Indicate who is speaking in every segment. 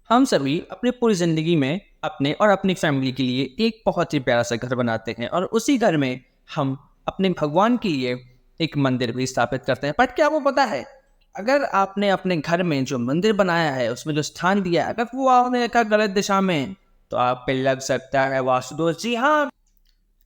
Speaker 1: हम सभी अपनी पूरी ज़िंदगी में अपने और अपनी फैमिली के लिए एक बहुत ही प्यारा सा घर बनाते हैं और उसी घर में हम अपने भगवान के लिए एक मंदिर भी स्थापित करते हैं। बट क्या आपको पता है, अगर आपने अपने घर में जो मंदिर बनाया है, उसमें जो स्थान दिया है, अगर वो आपने रखा गलत दिशा में, तो आप पे लग सकता है वास्तु दोष। जी हाँ,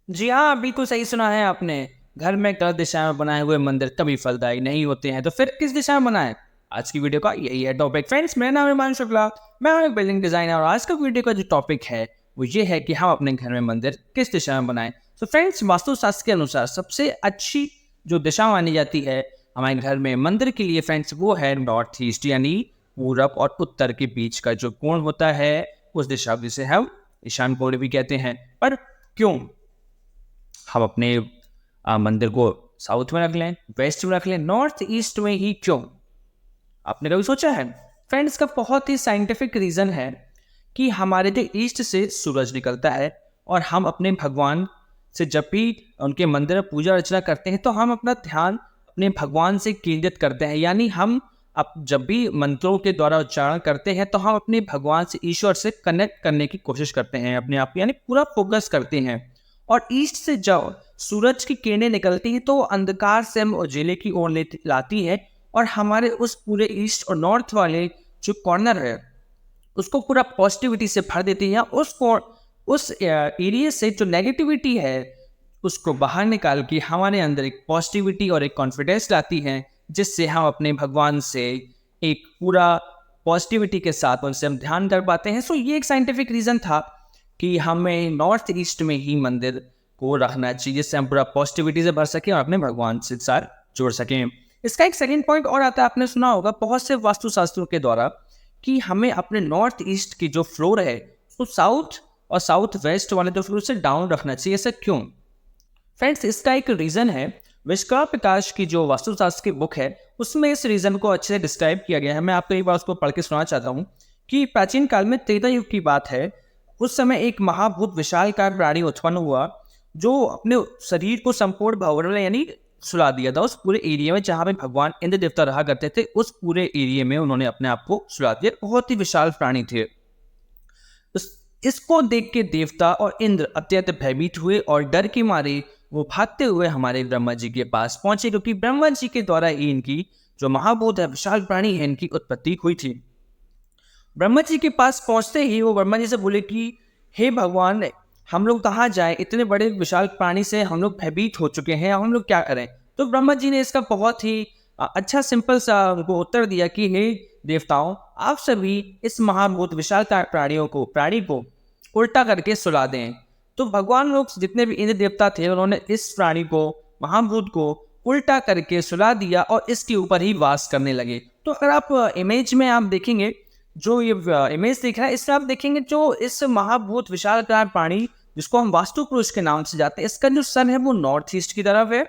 Speaker 1: जी हाँ, बिल्कुल सही सुना है आपने। घर में गलत दिशा में बनाए हुए मंदिर कभी फलदायी नहीं होते हैं, तो फिर किस दिशा में बनाएं? आज की वीडियो का यही है टॉपिक। फ्रेंड्स, मेरा नाम है हिमांशु शुक्ला, मैं हूं एक बिल्डिंग डिजाइनर और आज का वीडियो का जो टॉपिक है वो ये है कि हम अपने घर में मंदिर किस दिशा में बनाएं। तो फ्रेंड्स, वास्तुशास्त्र के अनुसार सबसे अच्छी जो दिशा मानी जाती है हमारे घर में मंदिर के लिए फ्रेंड्स, वो है नॉर्थ ईस्ट, यानी पूरब और उत्तर के बीच का जो कोण होता है उस दिशा को जिसे हम ईशान कोण भी कहते हैं। पर क्यों हम अपने मंदिर को साउथ में रख लें, वेस्ट में रख लें, नॉर्थ ईस्ट में ही क्यों? आपने कभी सोचा है? फ्रेंड्स, का बहुत ही साइंटिफिक रीज़न है कि हमारे जो ईस्ट से सूरज निकलता है और हम अपने भगवान से जब भी उनके मंदिर में पूजा अर्चना करते हैं तो हम अपना ध्यान अपने भगवान से केंद्रित करते हैं। यानी हम अब जब भी मंत्रों के द्वारा उच्चारण करते हैं तो हम अपने भगवान से, ईश्वर से कनेक्ट करने की कोशिश करते हैं, अपने आप यानी पूरा फोकस करते हैं। और ईस्ट से जब सूरज की किरणें निकलती हैं तो वो अंधकार से हम उजाले की ओर लाती है और हमारे उस पूरे ईस्ट और नॉर्थ वाले जो कॉर्नर है उसको पूरा पॉजिटिविटी से भर देती है। उस एरिया से जो नेगेटिविटी है उसको बाहर निकाल के हमारे अंदर एक पॉजिटिविटी और एक कॉन्फिडेंस लाती है, जिससे हम अपने भगवान से एक पूरा पॉजिटिविटी के साथ उनसे हम ध्यान कर पाते हैं। सो ये एक साइंटिफिक रीज़न था कि हमें नॉर्थ ईस्ट में ही मंदिर को रखना चाहिए, जिससे हम पूरा पॉजिटिविटी से भर सकें और अपने भगवान से साथ जोड़ सकें। इसका एक सेकंड पॉइंट और आता है, आपने सुना होगा बहुत से वास्तुशास्त्रों के द्वारा कि हमें अपने नॉर्थ ईस्ट की जो फ्लोर है उसको साउथ और साउथ वेस्ट वाले जो फ्लोर से डाउन रखना चाहिए। ऐसा क्यों? फ्रेंड्स, इसका एक रीज़न है। विश्वकर्मा प्रकाश की जो वास्तुशास्त्र की बुक है उसमें इस रीज़न को अच्छे से डिस्क्राइब किया गया है। मैं आपको एक बार उसको पढ़ के सुनाना चाहता हूँ कि प्राचीन काल में त्रेता युग की बात है। उस समय एक महाभूत विशालकाय प्राणी उत्पन्न हुआ जो अपने शरीर को संपूर्ण भंवर में यानी सुला दिया था। उस पूरे एरिया में जहाँ पे भगवान इंद्र देवता रहा करते थे उस पूरे एरिया में उन्होंने अपने आप को सुला दिया। बहुत ही विशाल प्राणी थे। इसको देख के देवता और इंद्र अत्यंत भयभीत हुए और डर के मारे वो भागते हुए हमारे ब्रह्मा जी के पास पहुंचे, क्योंकि ब्रह्मा जी के द्वारा ही इनकी जो महाभूत है, विशाल प्राणी है, इनकी उत्पत्ति हुई थी। ब्रह्मा जी के पास पहुंचते ही वो ब्रह्मा जी से बोले कि हे भगवान, हम लोग कहाँ जाए, इतने बड़े विशाल प्राणी से हम लोग भयभीत हो चुके हैं, हम लोग क्या करें? तो ब्रह्मा जी ने इसका बहुत ही अच्छा सिंपल सा उनको उत्तर दिया कि हे देवताओं, आप सभी इस महाभूत विशाल प्राणी को उल्टा करके सुला दें। तो भगवान लोग जितने भी इंद्र देवता थे उन्होंने इस प्राणी को, महाभूत को उल्टा करके सुला दिया और इसके ऊपर ही वास करने लगे। तो अगर आप इमेज में आप देखेंगे, जो ये इमेज दिख रहा है, इससे आप देखेंगे जो इस महाभूत विशालकाय प्राणी जिसको हम वास्तु पुरुष के नाम से जाते हैं, इसका जो सर है वो नॉर्थ ईस्ट की तरफ है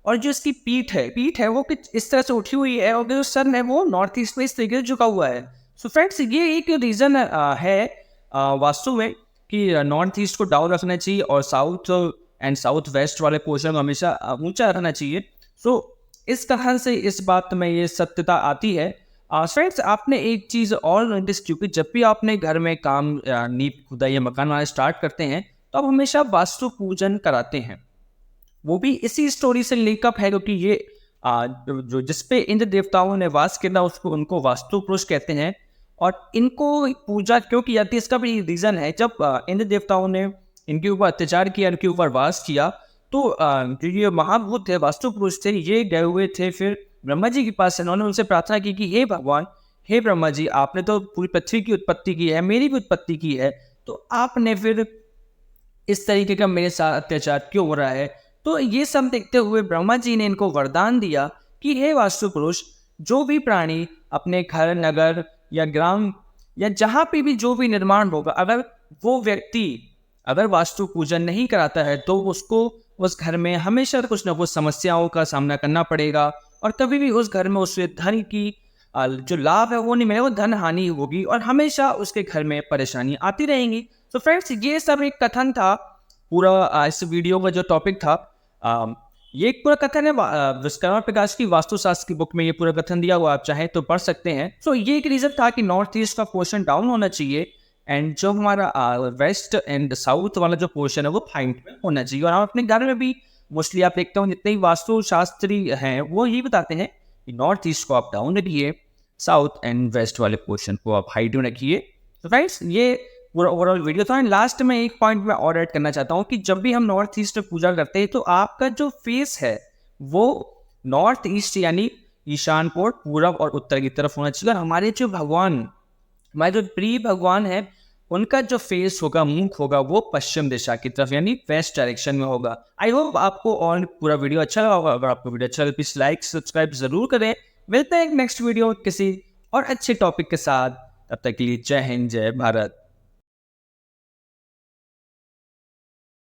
Speaker 1: और जो इसकी पीठ है वो कुछ इस तरह से उठी हुई है और जो सर है वो नॉर्थ ईस्ट में इस तरीके से झुका हुआ है। सो फ्रेंड्स, ये एक रीज़न है वास्तु में कि नॉर्थ ईस्ट को डाउन रखना चाहिए और साउथ एंड साउथ वेस्ट वाले पोर्शन को हमेशा ऊंचा रखना चाहिए। सो इस तरह से इस बात में ये सत्यता आती है। फ्रेंड्स, आपने एक चीज़ और नोटिस की कि जब भी आपने घर में काम नींव खुदाई या मकान बनाना स्टार्ट करते हैं तो आप हमेशा वास्तु पूजन कराते हैं। वो भी इसी स्टोरी से लिंकअप है, क्योंकि ये जो जिसपे इंद्र देवताओं ने वास किया उसको उनको वास्तु पुरुष कहते हैं। और इनको पूजा क्यों की जाती है इसका भी रीज़न है। जब इंद्र देवताओं ने इनके ऊपर अत्याचार किया, इनके ऊपर वास किया, तो जो ये महाभूत थे, वास्तु पुरुष थे, ये गए हुए थे फिर ब्रह्मा जी के पास। इन्होंने उनसे प्रार्थना की कि हे भगवान, हे ब्रह्मा जी, आपने तो पूरी पृथ्वी की उत्पत्ति की है, मेरी भी उत्पत्ति की है, तो आपने फिर इस तरीके का मेरे साथ अत्याचार क्यों हो रहा है? तो ये सब देखते हुए ब्रह्मा जी ने इनको वरदान दिया कि हे वास्तु पुरुष, जो भी प्राणी अपने घर, नगर या ग्राम या जहाँ पे भी जो भी निर्माण होगा, अगर वो व्यक्ति अगर वास्तु पूजन नहीं कराता है तो उसको उस घर में हमेशा कुछ ना कुछ समस्याओं का सामना करना पड़ेगा और कभी भी उस घर में उसे धन की जो लाभ है वो नहीं मिलेगा, वो धन हानि होगी और हमेशा उसके घर में परेशानी आती रहेंगी। तो फ्रेंड्स, ये सब एक कथन था। पूरा इस वीडियो का जो टॉपिक था ये एक पूरा कथन है विश्वकर्मा प्रकाश की वास्तुशास्त्र की बुक में ये पूरा कथन दिया हुआ, आप चाहें तो पढ़ सकते हैं। सो ये एक रीजन था कि नॉर्थ ईस्ट का पोर्शन डाउन होना चाहिए एंड जो हमारा वेस्ट एंड साउथ वाला जो पोर्शन है वो हाइट में होना चाहिए। और हम अपने घर में भी मोस्टली आप देखते हो जितने ही वास्तुशास्त्री हैं वो यही बताते हैं कि नॉर्थ ईस्ट को आप डाउन रखिए, साउथ एंड वेस्ट वाले पोर्शन को आप हाइट में रखिए। तो फ्रेंड्स ये पूरा ओवरऑल वीडियो था। एंड लास्ट में एक पॉइंट मैं और ऐड करना चाहता हूँ कि जब भी हम नॉर्थ ईस्ट में पूजा करते हैं तो आपका जो फेस है वो नॉर्थ ईस्ट यानी ईशान पोर्ट पूरब और उत्तर की तरफ होना चाहिए। और हमारे जो भगवान, हमारे जो प्रिय भगवान है, उनका जो फेस होगा, मुख होगा, वो पश्चिम दिशा की तरफ यानी वेस्ट डायरेक्शन में होगा। आई होप आपको और पूरा वीडियो अच्छा लगा होगा। अगर आपको वीडियो अच्छा लगे प्लीज लाइक सब्सक्राइब जरूर करें। मिलते हैं एक नेक्स्ट वीडियो किसी और अच्छे टॉपिक के साथ। तब तक के लिए जय हिंद, जय भारत।